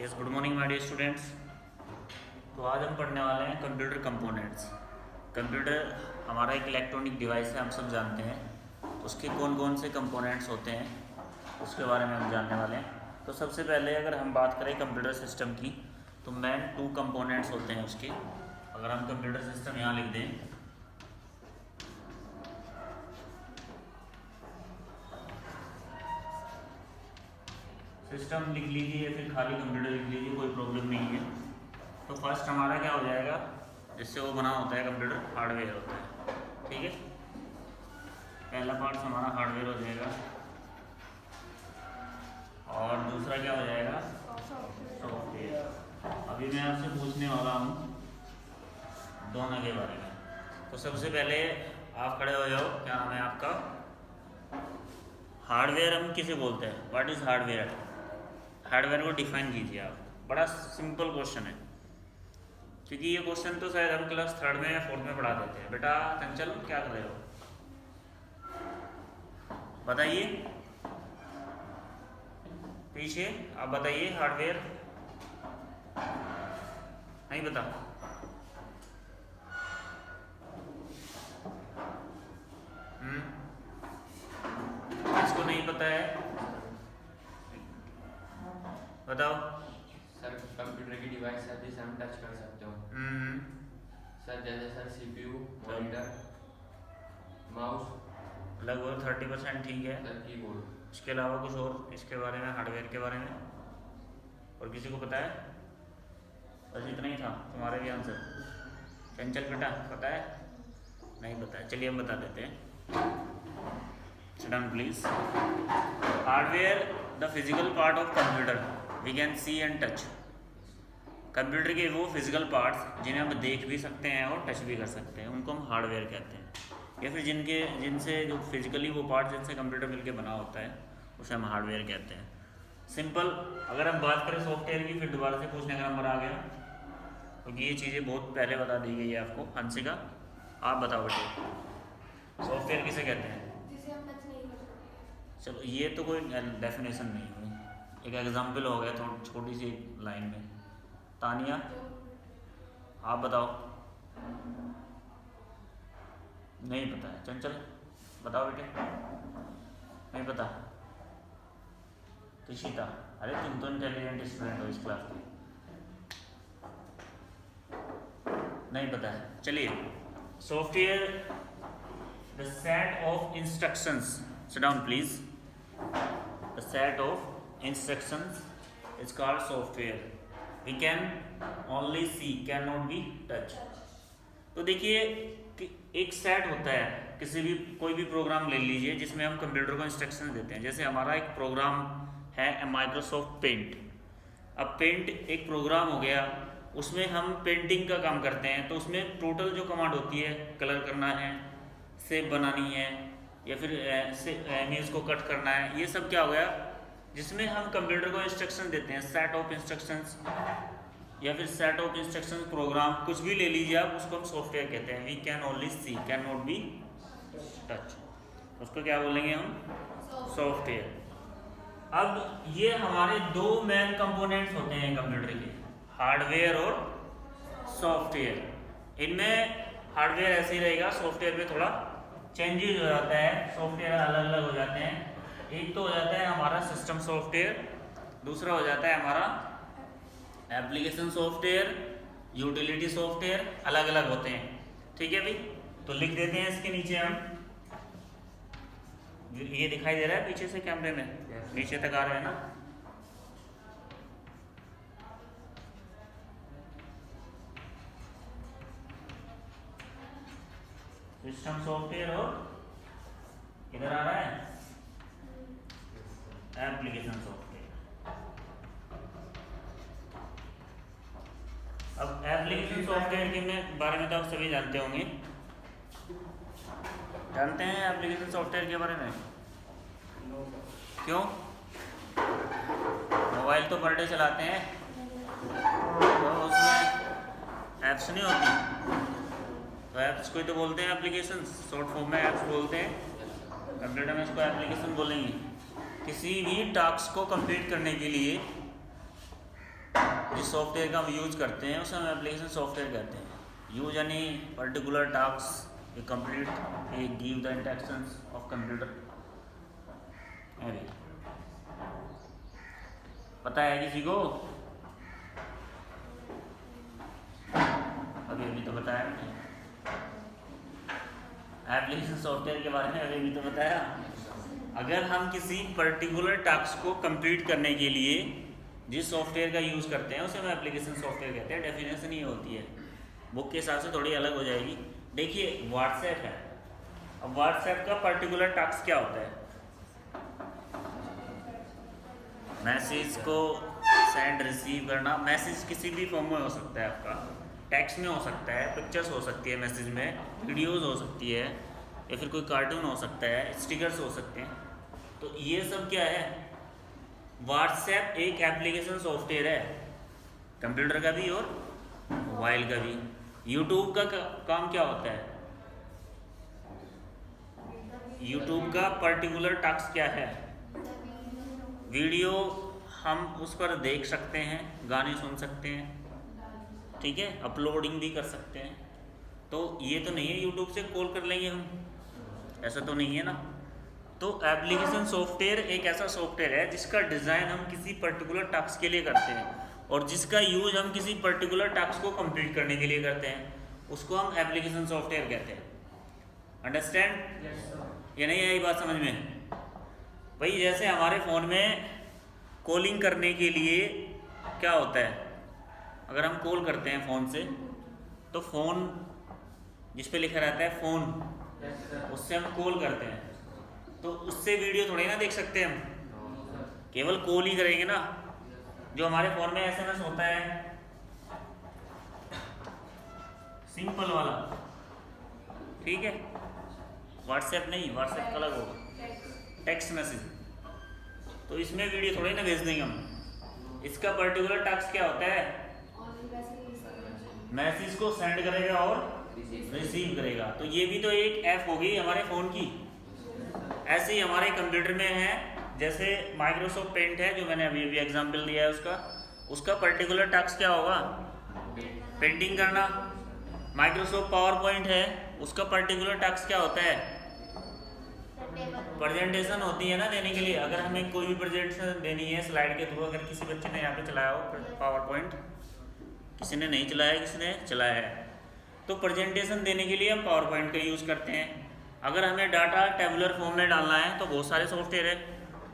Yes, good morning my dear students. तो आज हम पढ़ने वाले हैं कंप्यूटर कंपोनेंट्स। कंप्यूटर हमारा एक इलेक्ट्रॉनिक डिवाइस है, हम सब जानते हैं। उसके कौन कौन से कंपोनेंट्स होते हैं उसके बारे में हम जानने वाले हैं। तो सबसे पहले अगर हम बात करें कंप्यूटर सिस्टम की, तो मेन 2 कंपोनेंट्स होते हैं उसके। अगर हम कंप्यूटर सिस्टम यहाँ लिख दें, सिस्टम लिख लीजिए या फिर खाली कंप्यूटर लिख लीजिए, कोई प्रॉब्लम नहीं है। तो फर्स्ट हमारा क्या हो जाएगा, जिससे वो बना होता है कंप्यूटर, हार्डवेयर होता है। ठीक है, पहला पार्ट हमारा हार्डवेयर हो जाएगा और दूसरा क्या हो जाएगा, सॉफ्टवेयर। अभी मैं आपसे पूछने वाला हूँ दोनों के बारे में। तो सबसे पहले आप खड़े हो जाओ, क्या नाम है आपका? हार्डवेयर हम किसे बोलते हैं? What is hardware? हार्डवेयर को डिफाइन कीजिए आप। बड़ा सिंपल क्वेश्चन है, क्योंकि ये क्वेश्चन तो शायद हम क्लास 3rd में या 4th में पढ़ा देते हैं। बेटा चंचल क्या कर रहे हो, बताइए पीछे, आप बताइए। हार्डवेयर नहीं बता? इसको नहीं पता है, बताओ। सर कंप्यूटर की डिवाइस है जिसे हम टच कर सकते हो। सर जैसे सर सीपीयू, मॉनिटर, माउस, लगभग 30% ठीक है। Sir keyboard. इसके अलावा कुछ और इसके बारे में, हार्डवेयर के बारे में और किसी को पता है? बस इतना ही था तुम्हारे भी आंसर। चंचल बेटा पता है? नहीं पता है, चलिए हम बता देते हैं। Sit down please. Hardware the physical part of computer we can see and touch. Computer के वो फिजिकल पार्ट्स जिन्हें हम देख भी सकते हैं और टच भी कर सकते हैं, उनको हम हार्डवेयर कहते हैं। या फिर जिनसे जो फिजिकली वो पार्ट जिनसे कंप्यूटर मिलके बना होता है, उसे हम हार्डवेयर कहते हैं। सिंपल। अगर हम बात करें सॉफ्टवेयर की, फिर दोबारा से पूछने का नंबर आ गया, क्योंकि ये चीज़ें बहुत पहले बता दी गई है आपको। हंसिका आप बताओ बेटे, सॉफ्टवेयर किसे कहते हैं? चलो ये तो कोई डेफिनेशन नहीं हुई, एक एग्जाम्पल हो गया तो छोटी सी लाइन में। तानिया आप बताओ। नहीं पता है। चंचल बताओ बेटे, नहीं पता? तुषिता, अरे तुम तो इंटेलिजेंट स्टूडेंट हो इस क्लास की, नहीं पता है। चलिए, software the set of instructions, seat down please. The set of instructions is called software. We can only see, cannot be touch. तो देखिए कि एक सेट होता है, किसी भी कोई भी प्रोग्राम ले लीजिए जिसमें हम कंप्यूटर को इंस्ट्रक्शन देते हैं। जैसे हमारा एक प्रोग्राम है माइक्रोसॉफ्ट पेंट। अब पेंट एक प्रोग्राम हो गया, उसमें हम पेंटिंग का काम करते हैं। तो उसमें टोटल जो कमांड होती है, कलर करना है, शेप बनानी है, या फिर इमेज को कट करना है, ये सब क्या हो गया, जिसमें हम कंप्यूटर को इंस्ट्रक्शन देते हैं। सेट ऑफ इंस्ट्रक्शंस या फिर सेट ऑफ इंस्ट्रक्शंस प्रोग्राम, कुछ भी ले लीजिए आप, उसको हम सॉफ्टवेयर कहते हैं। We can only see, can not be touch, उसको क्या बोलेंगे हम? सॉफ्टवेयर। अब ये हमारे 2 मेन कंपोनेंट्स होते हैं कंप्यूटर के, हार्डवेयर और सॉफ्टवेयर। इनमें हार्डवेयर ऐसे ही रहेगा, सॉफ्टवेयर में थोड़ा चेंजेस हो जाता है, सॉफ्टवेयर अलग अलग हो जाते हैं। एक तो हो जाता है हमारा सिस्टम सॉफ्टवेयर, दूसरा हो जाता है हमारा एप्लीकेशन सॉफ्टवेयर, यूटिलिटी सॉफ्टवेयर, अलग अलग होते हैं। ठीक है भाई, तो लिख देते हैं इसके नीचे हम। ये दिखाई दे रहा है पीछे से कैमरे में? नीचे तक आ रहा है ना? सिस्टम सॉफ्टवेयर और इधर आ रहा है एप्लीकेशन सॉफ्टवेयर। अब एप्लीकेशन सॉफ्टवेयर के बारे में तो आप सभी जानते होंगे। जानते हैं एप्लीकेशन सॉफ्टवेयर के बारे में? क्यों? मोबाइल तो पर डे चलाते हैं, तो उसमें ऐप्स नहीं होती, तो ऐप्स को ही तो बोलते हैं एप्लीकेशन, शॉर्ट फॉर्म में ऐप्स बोलते हैं। कंप्यूटर में इसको एप्लीकेशन बोलेंगे। किसी भी टास्क को कंप्लीट करने के लिए जिस सॉफ्टवेयर का हम यूज़ करते हैं उसे हम एप्लीकेशन सॉफ्टवेयर कहते हैं। Use any particular task A complete A give the instructions of computer. पता है किसी को? अभी तो बताया एप्लीकेशन सॉफ्टवेयर के बारे में, अभी तो बताया। अगर हम किसी पर्टिकुलर टास्क को कंप्लीट करने के लिए जिस सॉफ्टवेयर का यूज़ करते हैं उसे हम एप्लीकेशन सॉफ्टवेयर कहते हैं। डेफिनेशन ये होती है, बुक के हिसाब से थोड़ी अलग हो जाएगी। देखिए व्हाट्सएप है, अब व्हाट्सएप का पर्टिकुलर टास्क क्या होता है? मैसेज को सेंड रिसीव करना। मैसेज किसी भी फॉर्म में हो सकता है, आपका टेक्स्ट में हो सकता है, पिक्चर्स हो सकती है मैसेज में, वीडियोस हो सकती है, या फिर कोई कार्टून हो सकता है, स्टिकर्स हो सकते हैं। तो ये सब क्या है? व्हाट्सएप एक एप्लीकेशन सॉफ्टवेयर है, कंप्यूटर का भी और मोबाइल का भी। यूट्यूब का काम क्या होता है? यूट्यूब का पर्टिकुलर टास्क क्या है? वीडियो हम उस पर देख सकते हैं, गाने सुन सकते हैं, ठीक है, अपलोडिंग भी कर सकते हैं। तो ये तो नहीं है यूट्यूब से कॉल कर लेंगे हम, ऐसा तो नहीं है ना। तो एप्लीकेशन सॉफ्टवेयर एक ऐसा सॉफ्टवेयर है जिसका डिज़ाइन हम किसी पर्टिकुलर टास्क के लिए करते हैं और जिसका यूज हम किसी पर्टिकुलर टास्क को कंप्लीट करने के लिए करते हैं, उसको हम एप्लीकेशन सॉफ्टवेयर कहते हैं। अंडरस्टैंड? ये नहीं आई बात समझ में? भाई जैसे हमारे फ़ोन में कॉलिंग करने के लिए क्या होता है, अगर हम कॉल करते हैं फ़ोन से तो फ़ोन जिस पे लिखा रहता है फ़ोन, उससे हम कॉल करते हैं। तो उससे वीडियो थोड़ी ना देख सकते हम, केवल कॉल ही करेंगे ना। जो हमारे फ़ोन में SMS होता है सिंपल वाला, ठीक है, व्हाट्सएप नहीं, व्हाट्सएप का अलग होगा, टेक्स्ट मैसेज। तो इसमें वीडियो थोड़ी ना भेज देंगे हम। इसका पर्टिकुलर टास्क क्या होता है? मैसेज को सेंड करेगा और रिसीव करेगा। तो ये भी तो एक ऐप होगी हमारे फ़ोन की। ऐसे ही हमारे कंप्यूटर में है, जैसे माइक्रोसॉफ्ट पेंट है जो मैंने अभी अभी एग्जांपल दिया है, उसका पर्टिकुलर टास्क क्या होगा? पेंटिंग करना। माइक्रोसॉफ्ट पावर पॉइंट है, उसका पर्टिकुलर टास्क क्या होता है? प्रेजेंटेशन होती है ना देने के लिए। अगर हमें कोई भी प्रेजेंटेशन देनी है स्लाइड के थ्रू, अगर किसी बच्चे ने यहाँ पे चलाया हो पावर पॉइंट, किसी ने नहीं चलाया, किसी ने चलाया है, तो प्रेजेंटेशन देने के लिए हम पावर पॉइंट का यूज़ करते हैं। अगर हमें डाटा टेबुलर फॉर्म में डालना है तो बहुत सारे सॉफ्टवेयर है,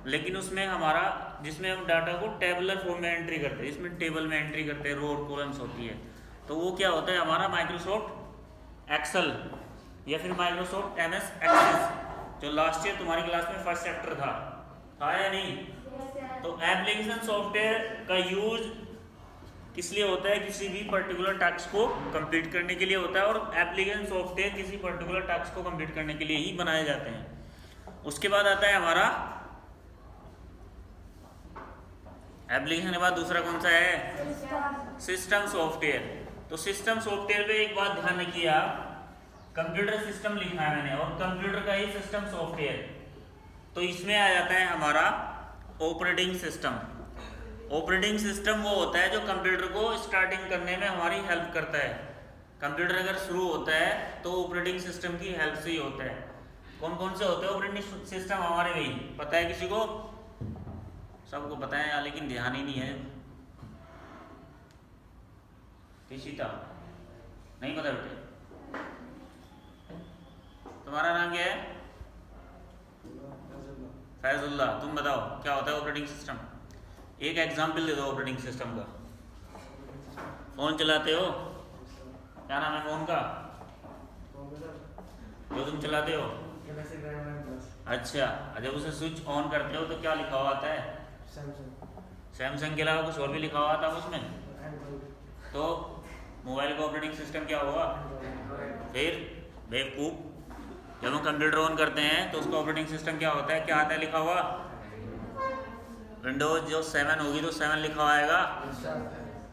लेकिन उसमें हमारा जिसमें हम डाटा को टेबुलर फॉर्म में एंट्री करते हैं, इसमें टेबल में एंट्री करते हैं, रो और कॉलम्स होती है, तो वो क्या होता है हमारा? माइक्रोसॉफ्ट एक्सेल या फिर माइक्रोसॉफ्ट MS एक्सेस, जो लास्ट ईयर तुम्हारी क्लास में फर्स्ट चैप्टर था या नहीं? तो एप्लीकेशन सॉफ्टवेयर का यूज किस लिए होता है? किसी भी पर्टिकुलर टास्क को कंप्लीट करने के लिए होता है, और एप्लीकेशन सॉफ्टवेयर किसी पर्टिकुलर टास्क को कंप्लीट करने के लिए ही बनाए जाते हैं। उसके बाद आता है हमारा एप्लीकेशन के बाद दूसरा कौन सा है? System software. तो सिस्टम सॉफ्टवेयर पे एक बात ध्यान रखिए आप, कंप्यूटर सिस्टम लिखा है मैंने और कंप्यूटर का ही सिस्टम सॉफ्टवेयर, तो इसमें आ जाता है हमारा ऑपरेटिंग सिस्टम। ऑपरेटिंग सिस्टम वो होता है जो कंप्यूटर को स्टार्टिंग करने में हमारी हेल्प करता है। कंप्यूटर अगर शुरू होता है तो ऑपरेटिंग सिस्टम की हेल्प से ही होता है। कौन कौन से होते हैं ऑपरेटिंग सिस्टम हमारे? भाई पता है किसी को? सबको पता है यार, लेकिन ध्यान ही नहीं है किसी का। नहीं पता बेटे? तुम्हारा नाम क्या है? फैजुल्ला। तुम बताओ क्या होता है ऑपरेटिंग सिस्टम? एक एग्जाम्पल दे दो ऑपरेटिंग सिस्टम का। फोन चलाते हो, क्या नाम है फोन का जो तुम चलाते हो? अच्छा, जब उसे स्विच ऑन करते हो तो क्या लिखा हुआ आता है? सैमसंग के अलावा कुछ और भी लिखा हुआ था उसमें? तो मोबाइल का ऑपरेटिंग सिस्टम क्या होगा? फिर बेवकूफ, जब हम कंप्यूटर ऑन करते हैं तो उसका ऑपरेटिंग सिस्टम क्या होता है? क्या आता है लिखा हुआ? विंडोज जो 7 होगी तो 7 लिखा हुआ आएगा,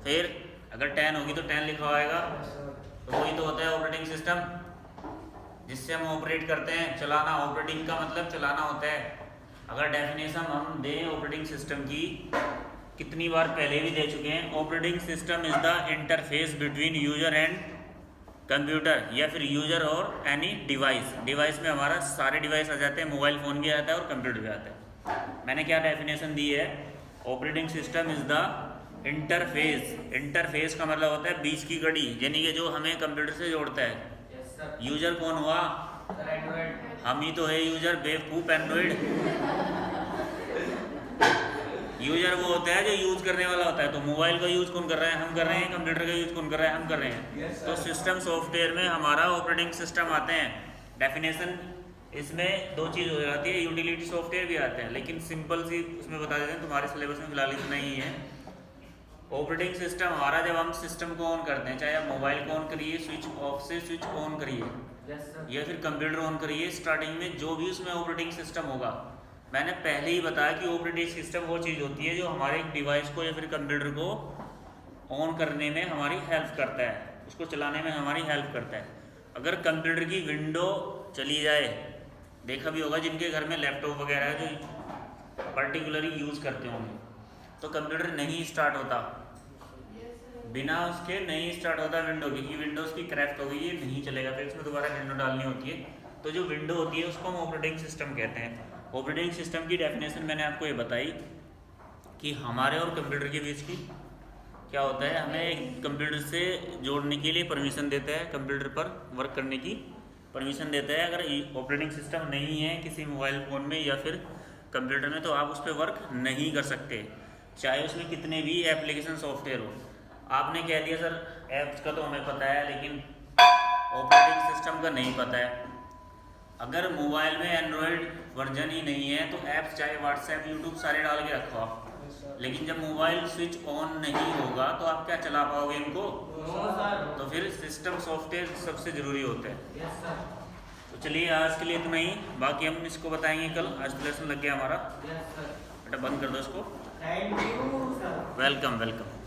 फिर अगर 10 होगी तो 10 लिखा हुआ आएगा। तो वही तो होता है ऑपरेटिंग सिस्टम जिससे हम ऑपरेट करते हैं। चलाना, ऑपरेटिंग का मतलब चलाना होता है। अगर डेफिनेशन हम दें ऑपरेटिंग सिस्टम की कितनी बार पहले भी दे चुके हैं। Operating system is the interface between user and computer, या फिर यूजर और एनी डिवाइस। डिवाइस में हमारा सारे डिवाइस आ जाते हैं, मोबाइल फ़ोन भी आता है और कंप्यूटर भी आता है। मैंने क्या डेफिनेशन दी है, operating system is the interface. Interface का मतलब होता है बीच की कड़ी, यानी कि जो हमें कंप्यूटर से जोड़ता है। Yes sir. यूजर कौन हुआ? Sir Android. हम ही तो है यूजर, बेवकूफ एंड्रॉइड। यूजर वो होता है जो यूज करने वाला होता है। तो मोबाइल का यूज कौन कर रहा है? हम कर रहे हैं। कंप्यूटर का यूज कौन कर रहा है? हम कर रहे हैं। Yes, तो sir. सिस्टम सॉफ्टवेयर में हमारा ऑपरेटिंग सिस्टम आते हैं। डेफिनेशन इसमें दो चीज़ हो जाती है, यूटिलिटी सॉफ्टवेयर भी आते हैं, लेकिन सिंपल सी उसमें बता देते हैं, तुम्हारे सिलेबस में फिलहाल इतना ही है। ऑपरेटिंग सिस्टम हमारा, जब हम सिस्टम को ऑन करते हैं, चाहे आप मोबाइल को ऑन करिए, स्विच ऑफ से स्विच ऑन करिए, यस सर। या फिर कंप्यूटर ऑन करिए, स्टार्टिंग में जो भी उसमें ऑपरेटिंग सिस्टम होगा, मैंने पहले ही बताया कि ऑपरेटिंग सिस्टम वो चीज़ होती है जो हमारे डिवाइस को या फिर कंप्यूटर को ऑन करने में हमारी हेल्प करता है, उसको चलाने में हमारी हेल्प करता है। अगर कंप्यूटर की विंडो चली जाए, देखा भी होगा जिनके घर में लैपटॉप वगैरह है जो पर्टिकुलरली यूज़ करते होंगे, तो कंप्यूटर नहीं स्टार्ट होता, बिना उसके नहीं स्टार्ट होता विंडो, क्योंकि विंडो उसकी क्रैक हो गई है, नहीं चलेगा, फिर उसमें दोबारा विंडो डालनी होती है। तो जो विंडो होती है उसको हम ऑपरेटिंग सिस्टम कहते हैं। ऑपरेटिंग सिस्टम की डेफिनेशन मैंने आपको ये बताई कि हमारे और कंप्यूटर के बीच की क्या होता है, हमें कंप्यूटर से जोड़ने के लिए परमिशन देता है, कंप्यूटर पर वर्क करने की परमिशन देता है। अगर ऑपरेटिंग सिस्टम नहीं है किसी मोबाइल फ़ोन में या फिर कंप्यूटर में, तो आप उस पर वर्क नहीं कर सकते, चाहे उसमें कितने भी एप्लीकेशन सॉफ्टवेयर हो। आपने कह दिया सर ऐप्स का तो हमें पता है, लेकिन ऑपरेटिंग सिस्टम का नहीं पता है। अगर मोबाइल में एंड्रॉयड वर्जन ही नहीं है तो ऐप्स चाहे व्हाट्सएप, यूट्यूब सारे डाल के रखो आप, लेकिन जब मोबाइल स्विच ऑन नहीं होगा तो आप क्या चला पाओगे इनको? No sir. तो फिर सिस्टम सॉफ्टवेयर सबसे ज़रूरी होता है। Yes sir. तो चलिए आज के लिए इतना ही, बाकी हम इसको बताएंगे कल। आज तो लेसन लग गया हमारा, यस सर। बेटा बंद कर दो इसको। Thank you sir. Welcome welcome.